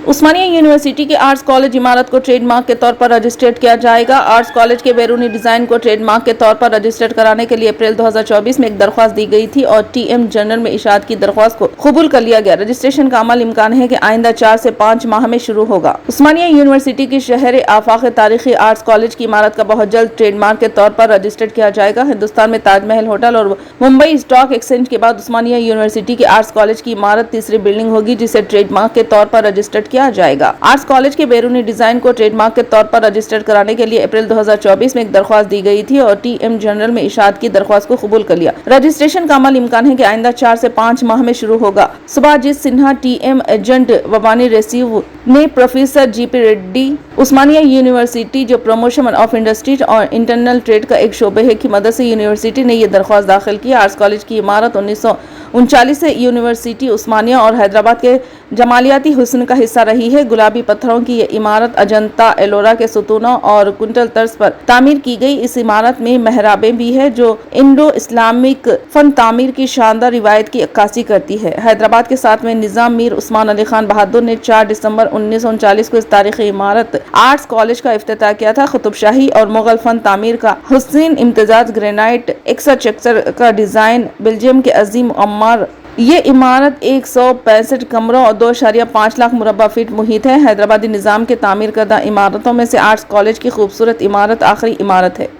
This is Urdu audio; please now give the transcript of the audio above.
عثمانیہ یونیورسٹی کے آرٹس کالج عمارت کو ٹریڈ مارک کے طور پر رجسٹرڈ کیا جائے گا۔ آرٹس کالج کے بیرونی ڈیزائن کو ٹریڈ مارک کے طور پر رجسٹرڈ کرانے کے لیے اپریل 2024 میں ایک درخواست دی گئی تھی اور ٹی ایم جنرل میں اشاعت کی درخواست کو قبول کر لیا گیا۔ رجسٹریشن کا عمل امکان ہے کہ آئندہ 4 سے 5 ماہ میں شروع ہوگا۔ عثمانیہ یونیورسٹی کی شہر آفاق تاریخی آرٹس کالج کی عمارت کا بہت جلد ٹریڈ مارک کے طور پر رجسٹرڈ کیا جائے گا۔ ہندوستان میں تاج محل ہوٹل اور ممبئی اسٹاک ایکسچینج کے بعد عثمانیہ یونیورسٹی کی آرٹس کالج کی عمارت تیسری بلڈنگ ہوگی جسے ٹریڈ مارک کے طور پر رجسٹرڈ کیا جائے گا۔ آرٹس کالج کے بیرونی ڈیزائن کو ٹریڈ مارک کے طور پر رجسٹرڈ کرانے کے لیے اپریل 2024 میں ایک درخواست دی گئی تھی اور ٹی ایم جنرل میں اشاعت کی درخواست کو قبول کر لیا۔ رجسٹریشن کا عمل امکان ہے کہ آئندہ 4 سے 5 ماہ میں شروع ہوگا۔ Subhajit Sinha T M agent وبانی ریسیو نے professor G P Reddy Osmania university جو پروموشن آف انڈسٹری اور انٹرنل ٹریڈ کا ایک شعبہ ہے کی مدد سے یونیورسٹی نے یہ درخواست داخل کی۔ آرٹس کالج کی عمارت 1939 سے یونیورسٹی عثمانیہ اور حیدرآباد کے جمالیاتی حسن کا حصہ رہی ہے۔ گلابی پتھروں کی یہ عمارت اجنتا ایلورا کے ستونوں اور کنٹل طرز پر تعمیر کی گئی۔ اس عمارت میں محرابیں بھی ہیں جو انڈو اسلامک فن تعمیر کی شاندار روایت کی عکاسی کرتی ہے۔ حیدرآباد کے 7ویں نظام میر عثمان علی خان بہادر نے 4 دسمبر 1939 کو اس تاریخی عمارت آرٹس کالج کا افتتاح کیا تھا۔ قطب شاہی اور مغل فن تعمیر کا حسین امتزاج، گرینائٹ ایکسچیکچر کا ڈیزائن، بیلجیم کے عظیم عمار۔ یہ عمارت 165 کمروں اور 2.5 لاکھ مربع فٹ محیط ہے۔ حیدرآبادی نظام کے تعمیر کردہ عمارتوں میں سے آرٹس کالج کی خوبصورت عمارت آخری عمارت ہے۔